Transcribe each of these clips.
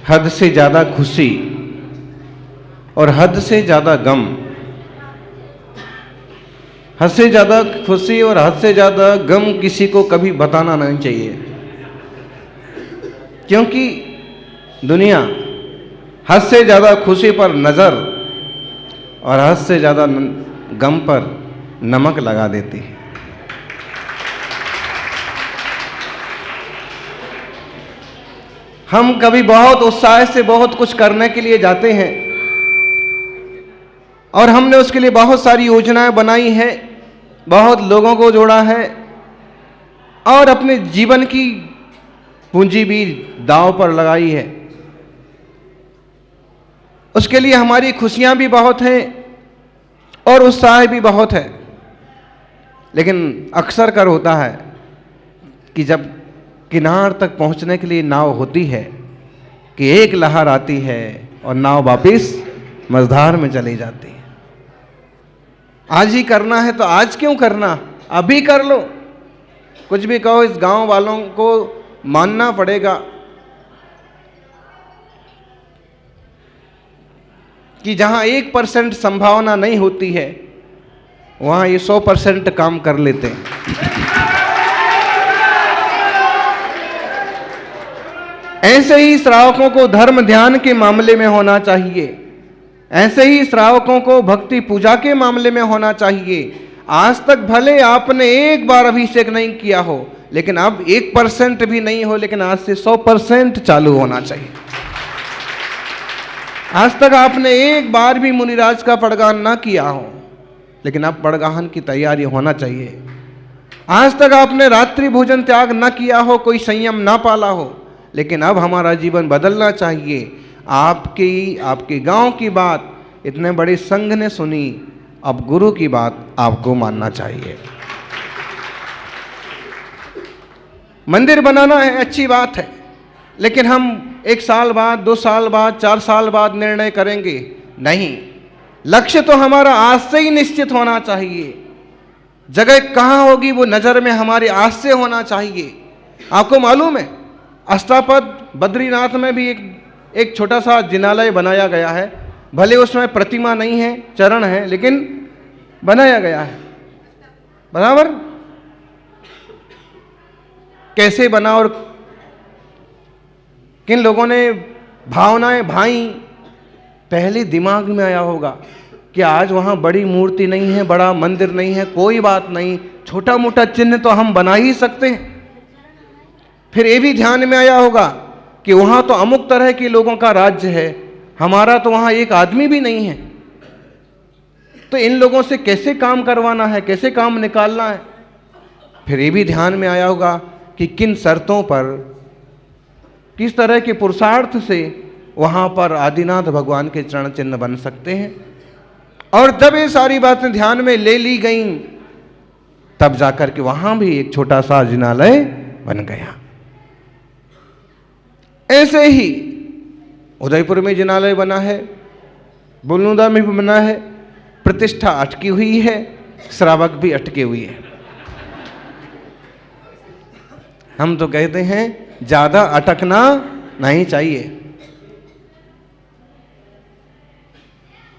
हद से ज़्यादा खुशी और हद से ज़्यादा गम, हद से ज़्यादा खुशी और हद से ज़्यादा गम किसी को कभी बताना नहीं चाहिए, क्योंकि दुनिया हद से ज़्यादा खुशी पर नज़र और हद से ज़्यादा गम पर नमक लगा देती है। हम कभी बहुत उत्साह से बहुत कुछ करने के लिए जाते हैं और हमने उसके लिए बहुत सारी योजनाएं बनाई हैं, बहुत लोगों को जोड़ा है और अपने जीवन की पूंजी भी दांव पर लगाई है। उसके लिए हमारी खुशियां भी बहुत हैं और उत्साह भी बहुत है, लेकिन अक्सर कर होता है कि जब किनार तक पहुंचने के लिए नाव होती है कि एक लहर आती है और नाव वापिस मझधार में चली जाती है। आज ही करना है तो आज क्यों करना, अभी कर लो। कुछ भी कहो, इस गांव वालों को मानना पड़ेगा कि जहां 1% संभावना नहीं होती है वहां ये 100% काम कर लेते हैं। ऐसे ही श्रावकों को धर्म ध्यान के मामले में होना चाहिए, ऐसे ही श्रावकों को भक्ति पूजा के मामले में होना चाहिए। आज तक भले आपने एक बार अभिषेक नहीं किया हो, लेकिन अब 1% भी नहीं हो, लेकिन आज से 100% चालू होना चाहिए। आज तक आपने एक बार भी मुनिराज का पड़गान ना किया हो, लेकिन अब पड़गाहन की तैयारी होना चाहिए। आज तक आपने रात्रि भोजन त्याग ना किया हो, कोई संयम ना पाला हो, लेकिन अब हमारा जीवन बदलना चाहिए। आपके गांव की बात इतने बड़े संघ ने सुनी, अब गुरु की बात आपको मानना चाहिए। मंदिर बनाना है, अच्छी बात है, लेकिन हम 1 साल बाद, 2 साल बाद, 4 साल बाद निर्णय करेंगे, नहीं। लक्ष्य तो हमारा आज से ही निश्चित होना चाहिए। जगह कहाँ होगी वो नज़र में हमारे आज से होना चाहिए। आपको मालूम है, अष्टापद बद्रीनाथ में भी एक छोटा सा जिनालय बनाया गया है। भले उसमें प्रतिमा नहीं है, चरण है, लेकिन बनाया गया है। बराबर कैसे बना और किन लोगों ने भावनाएं भाई, पहले दिमाग में आया होगा कि आज वहाँ बड़ी मूर्ति नहीं है, बड़ा मंदिर नहीं है, कोई बात नहीं, छोटा मोटा चिन्ह तो हम बना ही सकते हैं। फिर ये भी ध्यान में आया होगा कि वहाँ तो अमुक तरह के लोगों का राज्य है, हमारा तो वहाँ एक आदमी भी नहीं है, तो इन लोगों से कैसे काम करवाना है, कैसे काम निकालना है। फिर ये भी ध्यान में आया होगा कि किन शर्तों पर, किस तरह के पुरुषार्थ से वहाँ पर आदिनाथ भगवान के चरण चिन्ह बन सकते हैं। और जब ये सारी बातें ध्यान में ले ली गईं, तब जाकर के वहाँ भी एक छोटा सा जिनालय बन गया। ऐसे ही उदयपुर में जिनालय बना है, बुलनुदा में भी बना है, प्रतिष्ठा अटकी हुई है, श्रावक भी अटके हुए हैं। हम तो कहते हैं ज्यादा अटकना नहीं चाहिए।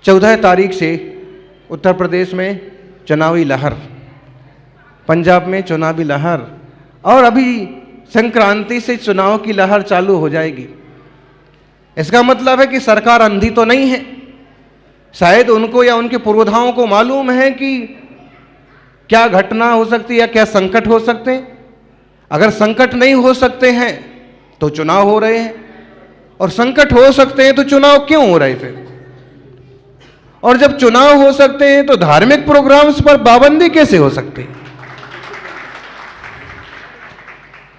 14 तारीख से उत्तर प्रदेश में चुनावी लहर, पंजाब में चुनावी लहर, और अभी संक्रांति से चुनाव की लहर चालू हो जाएगी। इसका मतलब है कि सरकार अंधी तो नहीं है। शायद उनको या उनके पूर्वधाओं को मालूम है कि क्या घटना हो सकती है या क्या संकट हो सकते हैं। अगर संकट नहीं हो सकते हैं तो चुनाव हो रहे हैं, और संकट हो सकते हैं तो चुनाव क्यों हो रहे फिर। और जब चुनाव हो सकते हैं तो धार्मिक प्रोग्राम्स पर पाबंदी कैसे हो सकती है।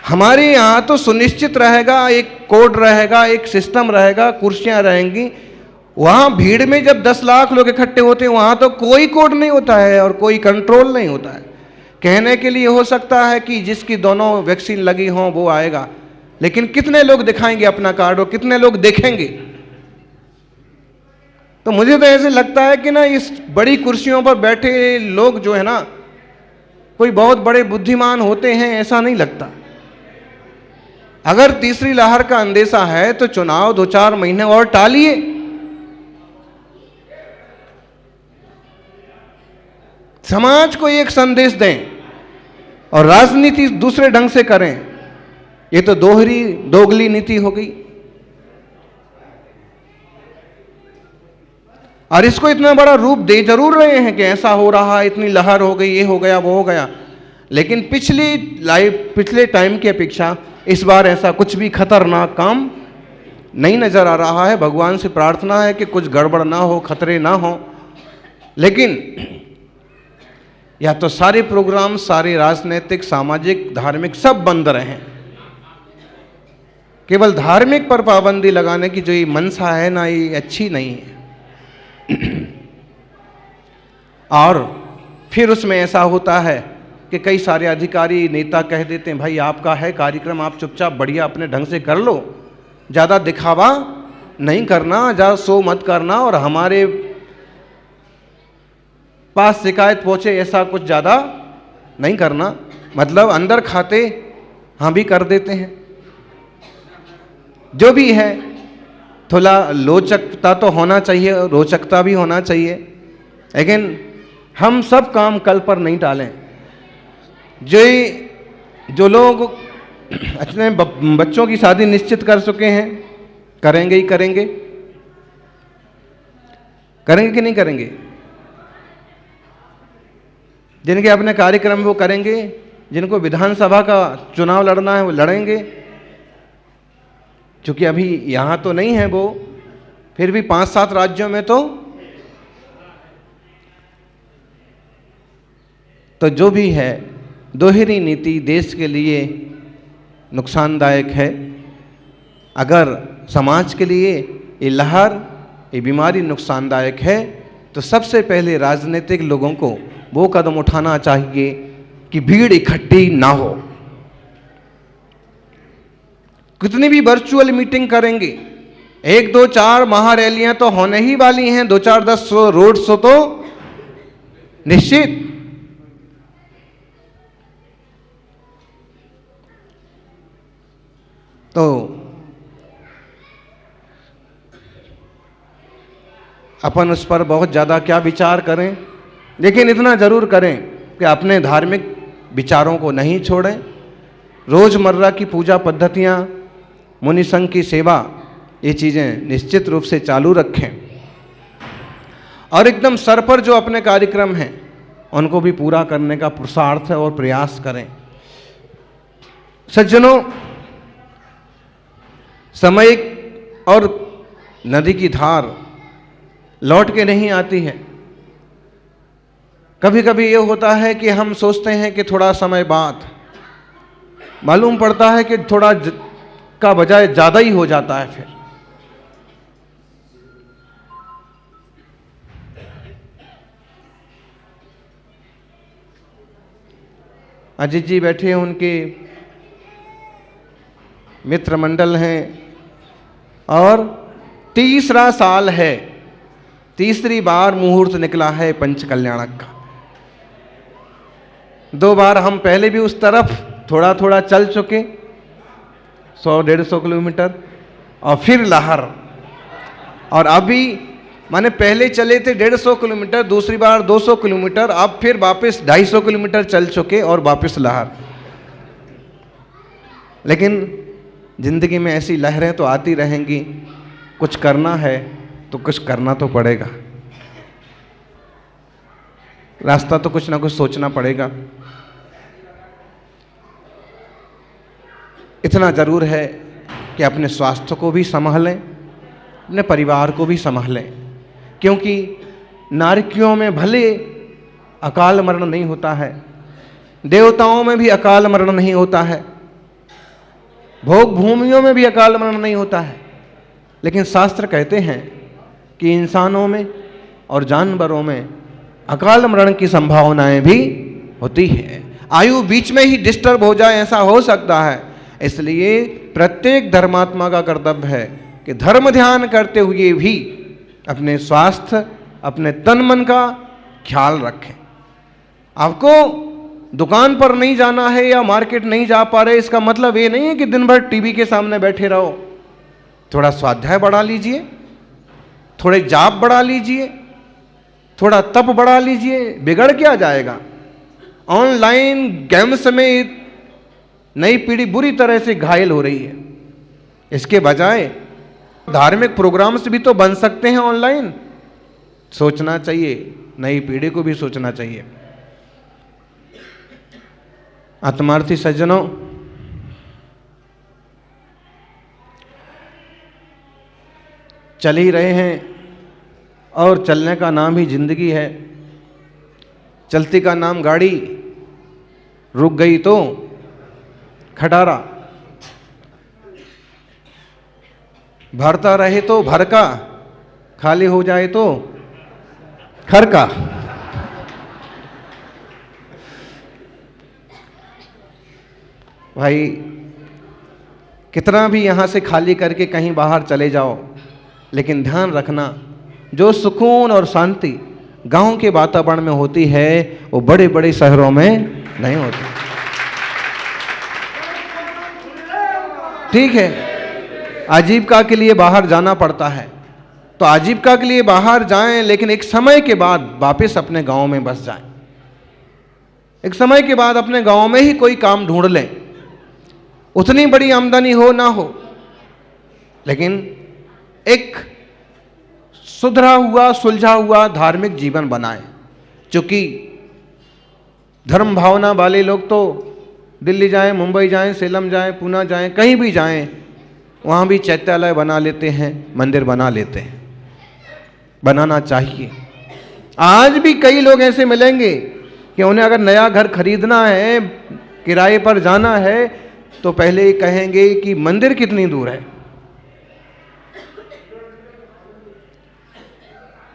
हमारे यहाँ तो सुनिश्चित रहेगा, एक कोड रहेगा, एक सिस्टम रहेगा, कुर्सियां रहेंगी। वहाँ भीड़ में जब 10 लाख लोग इकट्ठे होते हैं, वहाँ तो कोई कोड नहीं होता है और कोई कंट्रोल नहीं होता है। कहने के लिए हो सकता है कि जिसकी दोनों वैक्सीन लगी हों वो आएगा, लेकिन कितने लोग दिखाएंगे अपना कार्ड और कितने लोग देखेंगे। तो मुझे तो ऐसे लगता है कि ना, इस बड़ी कुर्सियों पर बैठे लोग जो है ना, कोई बहुत बड़े बुद्धिमान होते हैं, ऐसा नहीं लगता। अगर तीसरी लहर का अंदेशा है तो चुनाव 2-4 महीने और टालिए। समाज को एक संदेश दें और राजनीति दूसरे ढंग से करें। ये तो दोगली नीति हो गई। और इसको इतना बड़ा रूप दे जरूर रहे हैं कि ऐसा हो रहा, इतनी लहर हो गई, ये हो गया, वो हो गया, लेकिन पिछले टाइम की अपेक्षा इस बार ऐसा कुछ भी खतरनाक काम नहीं नजर आ रहा है। भगवान से प्रार्थना है कि कुछ गड़बड़ ना हो, खतरे ना हो। लेकिन या तो सारे प्रोग्राम, सारे राजनीतिक, सामाजिक, धार्मिक सब बंद रहें। केवल धार्मिक पर पाबंदी लगाने की जो ये मनसा है ना, ये अच्छी नहीं है। और फिर उसमें ऐसा होता है कि कई सारे अधिकारी, नेता कह देते हैं भाई आपका है कार्यक्रम, आप चुपचाप बढ़िया अपने ढंग से कर लो, ज़्यादा दिखावा नहीं करना, ज़्यादा शो मत करना, और हमारे पास शिकायत पहुँचे ऐसा कुछ ज़्यादा नहीं करना। मतलब अंदर खाते हाँ भी कर देते हैं। जो भी है थोड़ा लोचकता तो होना चाहिए, रोचकता भी होना चाहिए, लेकिन हम सब काम कल पर नहीं टालें। जो लोग अपने बच्चों की शादी निश्चित कर चुके हैं, करेंगे ही करेंगे। करेंगे कि नहीं करेंगे? जिनके अपने कार्यक्रम वो करेंगे, जिनको विधानसभा का चुनाव लड़ना है वो लड़ेंगे। क्योंकि अभी यहाँ तो नहीं है वो, फिर भी 5-7 राज्यों में तो जो भी है, दोहरी नीति देश के लिए नुकसानदायक है। अगर समाज के लिए ये लहर, ये बीमारी नुकसानदायक है, तो सबसे पहले राजनीतिक लोगों को वो कदम उठाना चाहिए कि भीड़ इकट्ठी ना हो। कितनी भी वर्चुअल मीटिंग करेंगे, 1-2-4 महारैलियां तो होने ही वाली हैं, 2-4-10 रोड शो तो निश्चित। तो अपन उस पर बहुत ज़्यादा क्या विचार करें, लेकिन इतना ज़रूर करें कि अपने धार्मिक विचारों को नहीं छोड़ें। रोज़मर्रा की पूजा पद्धतियाँ, मुनि संघ की सेवा, ये चीज़ें निश्चित रूप से चालू रखें। और एकदम सर पर जो अपने कार्यक्रम हैं उनको भी पूरा करने का पुरुषार्थ और प्रयास करें। सज्जनों, समय और नदी की धार लौट के नहीं आती है। कभी कभी ये होता है कि हम सोचते हैं कि थोड़ा समय बाद मालूम पड़ता है कि थोड़ा का बजाय ज़्यादा ही हो जाता है। फिर अजीत जी बैठे हैं, उनके मित्र मंडल हैं, और तीसरा साल है, तीसरी बार मुहूर्त निकला है पंच कल्याणक का। 2 बार हम पहले भी उस तरफ थोड़ा थोड़ा चल चुके, 100-150 किलोमीटर, और फिर लहर। और अभी माने पहले चले थे 150 किलोमीटर, दूसरी बार 200 किलोमीटर, अब फिर वापस 250 किलोमीटर चल चुके और वापस लहर। लेकिन जिंदगी में ऐसी लहरें तो आती रहेंगी। कुछ करना है तो कुछ करना तो पड़ेगा, रास्ता तो कुछ ना कुछ सोचना पड़ेगा। इतना ज़रूर है कि अपने स्वास्थ्य को भी संभालें, अपने परिवार को भी संभालें, क्योंकि नारकियों में भले अकाल मरण नहीं होता है, देवताओं में भी अकाल मरण नहीं होता है, भोग भूमियों में भी अकाल मरण नहीं होता है, लेकिन शास्त्र कहते हैं कि इंसानों में और जानवरों में अकाल मरण की संभावनाएं भी होती है। आयु बीच में ही डिस्टर्ब हो जाए, ऐसा हो सकता है। इसलिए प्रत्येक धर्मात्मा का कर्तव्य है कि धर्म ध्यान करते हुए भी अपने स्वास्थ्य, अपने तन मन का ख्याल रखें। आपको दुकान पर नहीं जाना है या मार्केट नहीं जा पा रहे, इसका मतलब ये नहीं है कि दिन भर टीवी के सामने बैठे रहो। थोड़ा स्वाध्याय बढ़ा लीजिए, थोड़े जाप बढ़ा लीजिए, थोड़ा तप बढ़ा लीजिए, बिगड़ क्या जाएगा। ऑनलाइन गेम्स में नई पीढ़ी बुरी तरह से घायल हो रही है। इसके बजाय धार्मिक प्रोग्राम्स भी तो बन सकते हैं ऑनलाइन। सोचना चाहिए, नई पीढ़ी को भी सोचना चाहिए। आत्मार्थी सज्जनों, चल ही रहे हैं और चलने का नाम ही जिंदगी है। चलती का नाम गाड़ी, रुक गई तो खटारा, भरता रहे तो भरका, खाली हो जाए तो खरका। भाई कितना भी यहां से खाली करके कहीं बाहर चले जाओ, लेकिन ध्यान रखना, जो सुकून और शांति गांव के वातावरण में होती है वो बड़े बड़े शहरों में नहीं होती। ठीक है, आजीविका के लिए बाहर जाना पड़ता है तो आजीविका के लिए बाहर जाएं, लेकिन एक समय के बाद वापस अपने गांव में बस जाएं। एक समय के बाद अपने गांव में ही कोई काम ढूंढ लें, उतनी बड़ी आमदनी हो ना हो, लेकिन एक सुधरा हुआ सुलझा हुआ धार्मिक जीवन बनाएं। क्योंकि धर्म भावना वाले लोग तो दिल्ली जाएं, मुंबई जाएं, सेलम जाएं, पूना जाएं, कहीं भी जाएं, वहाँ भी चैत्यालय बना लेते हैं, मंदिर बना लेते हैं। बनाना चाहिए। आज भी कई लोग ऐसे मिलेंगे कि उन्हें अगर नया घर खरीदना है, किराए पर जाना है, तो पहले ही कहेंगे कि मंदिर कितनी दूर है।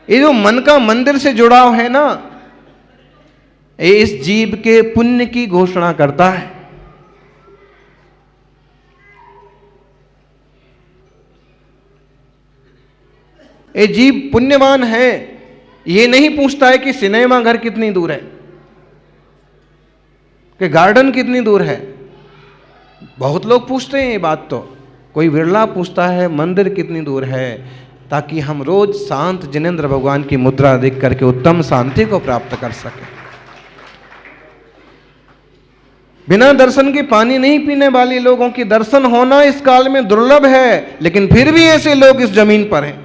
ये जो मन का मंदिर से जुड़ाव है ना, ये इस जीव के पुण्य की घोषणा करता है। ये जीव पुण्यवान है, ये नहीं पूछता है कि सिनेमा घर कितनी दूर है, कि गार्डन कितनी दूर है। बहुत लोग पूछते हैं ये बात, तो कोई विरला पूछता है मंदिर कितनी दूर है, ताकि हम रोज शांत जिनेंद्र भगवान की मुद्रा देख करके उत्तम शांति को प्राप्त कर सकें। बिना दर्शन के पानी नहीं पीने वाले लोगों की दर्शन होना इस काल में दुर्लभ है, लेकिन फिर भी ऐसे लोग इस जमीन पर हैं।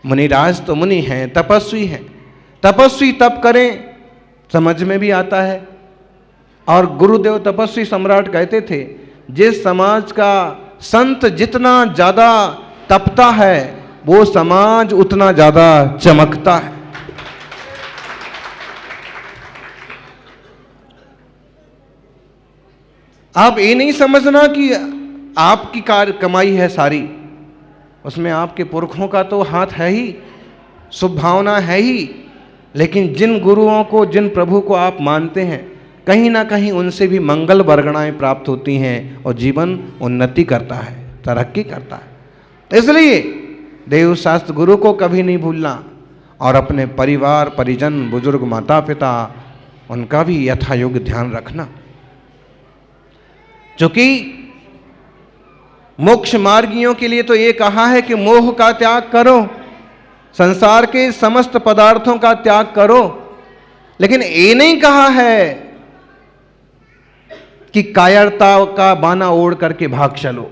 मुनिराज तो मुनि हैं, तपस्वी हैं। तपस्वी तप करें समझ में भी आता है। और गुरुदेव तपस्वी सम्राट कहते थे, जिस समाज का संत जितना ज्यादा तपता है, वो समाज उतना ज्यादा चमकता है। आप ये नहीं समझना कि आपकी कमाई है सारी, उसमें आपके पुरखों का तो हाथ है ही, शुभ भावना है ही, लेकिन जिन गुरुओं को, जिन प्रभु को आप मानते हैं, कहीं ना कहीं उनसे भी मंगल वर्गणाएं प्राप्त होती हैं और जीवन उन्नति करता है, तरक्की करता है। तो इसलिए देवशास्त्र गुरु को कभी नहीं भूलना और अपने परिवार परिजन, बुजुर्ग, माता पिता, उनका भी यथायोग्य ध्यान रखना। क्योंकि मोक्ष मार्गियों के लिए तो ये कहा है कि मोह का त्याग करो, संसार के समस्त पदार्थों का त्याग करो, लेकिन ये नहीं कहा है कि कायरता का बाना ओढ़ करके भाग चलो।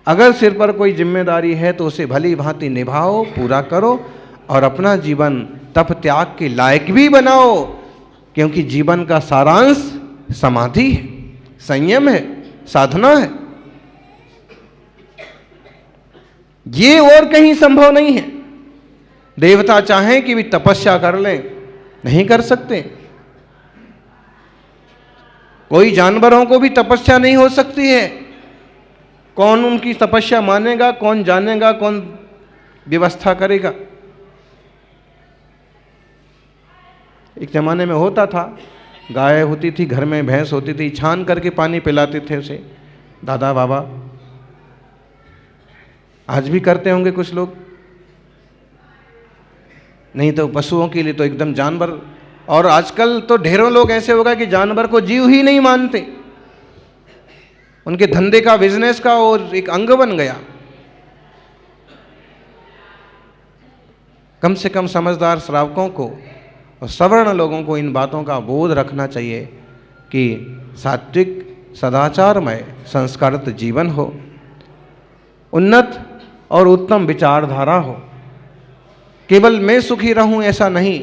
अगर सिर पर कोई जिम्मेदारी है तो उसे भली भांति निभाओ, पूरा करो और अपना जीवन तप त्याग के लायक भी बनाओ, क्योंकि जीवन का सारांश समाधि है, संयम है, साधना है। ये और कहीं संभव नहीं है। देवता चाहें कि भी तपस्या कर लें, नहीं कर सकते। कोई जानवरों को भी तपस्या नहीं हो सकती है। कौन उनकी तपस्या मानेगा, कौन जानेगा, कौन व्यवस्था करेगा। एक जमाने में होता था, गाय होती थी घर में, भैंस होती थी, छान करके पानी पिलाते थे उसे दादा बाबा। आज भी करते होंगे कुछ लोग, नहीं तो पशुओं के लिए तो एकदम जानवर और आजकल तो ढेरों लोग ऐसे होगा कि जानवर को जीव ही नहीं मानते, उनके धंधे का, बिजनेस का और एक अंग बन गया। कम से कम समझदार श्रावकों को और सवर्ण लोगों को इन बातों का बोध रखना चाहिए कि सात्विक सदाचारमय संस्कारित जीवन हो, उन्नत और उत्तम विचारधारा हो। केवल मैं सुखी रहूं ऐसा नहीं,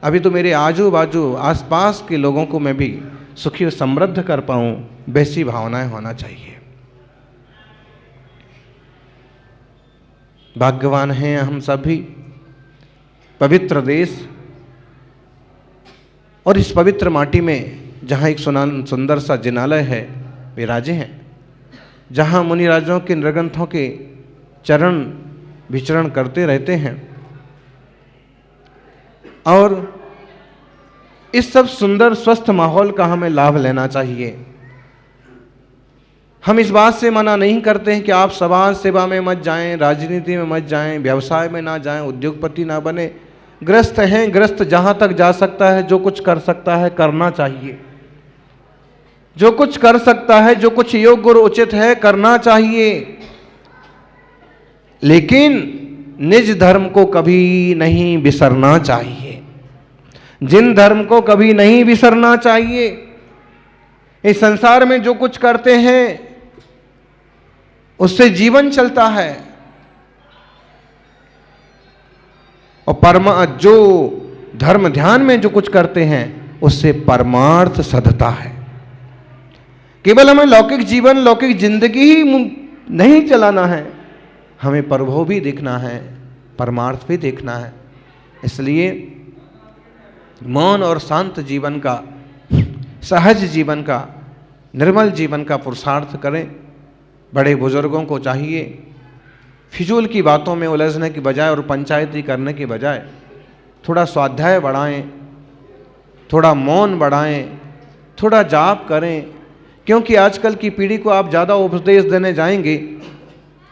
अभी तो मेरे आजू बाजू आसपास के लोगों को मैं भी सुखी और समृद्ध कर पाऊं, वैसी भावनाएं होना चाहिए। भाग्यवान हैं हम सभी, पवित्र देश और इस पवित्र माटी में जहाँ एक सुंदर सा जिनालय है विराजे हैं, जहाँ मुनि राजाओं के नृग्रंथों के चरण विचरण करते रहते हैं। और इस सब सुंदर स्वस्थ माहौल का हमें लाभ लेना चाहिए। हम इस बात से मना नहीं करते हैं कि आप समाज सेवा में मत जाएं, राजनीति में मत जाएं, व्यवसाय में ना जाएं, उद्योगपति ना बने। ग्रस्त हैं, ग्रस्त जहां तक जा सकता है, जो कुछ कर सकता है करना चाहिए। जो कुछ कर सकता है, जो कुछ योग्य और उचित है करना चाहिए, लेकिन निज धर्म को कभी नहीं बिसरना चाहिए। जिन धर्म को कभी नहीं बिसरना चाहिए। इस संसार में जो कुछ करते हैं उससे जीवन चलता है, और जो धर्म ध्यान में जो कुछ करते हैं उससे परमार्थ सधता है। केवल हमें लौकिक जीवन, लौकिक जिंदगी ही नहीं चलाना है, हमें प्रभु भी देखना है, परमार्थ भी देखना है। इसलिए मौन और शांत जीवन का, सहज जीवन का, निर्मल जीवन का पुरुषार्थ करें। बड़े बुजुर्गों को चाहिए फिजूल की बातों में उलझने की बजाय और पंचायती करने की बजाय थोड़ा स्वाध्याय बढ़ाएं, थोड़ा मौन बढ़ाएं, थोड़ा जाप करें। क्योंकि आजकल की पीढ़ी को आप ज़्यादा उपदेश देने जाएंगे,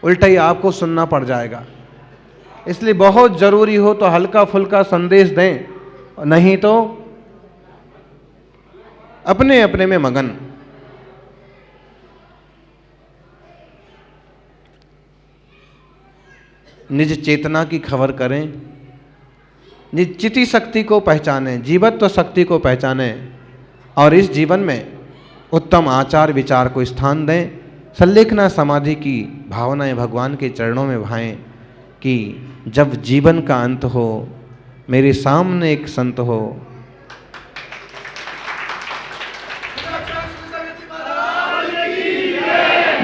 उल्टा ही आपको सुनना पड़ जाएगा। इसलिए बहुत ज़रूरी हो तो हल्का फुल्का संदेश दें, नहीं तो अपने अपने में मगन। निज चेतना की खबर करें, निज चिति शक्ति को पहचानें, जीवत्व शक्ति को पहचानें और इस जीवन में उत्तम आचार विचार को स्थान दें। संलेखना समाधि की भावनाएं भगवान के चरणों में भाएं कि जब जीवन का अंत हो मेरे सामने एक संत हो।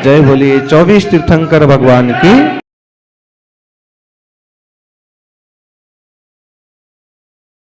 जय बोलिए 24 तीर्थंकर भगवान की।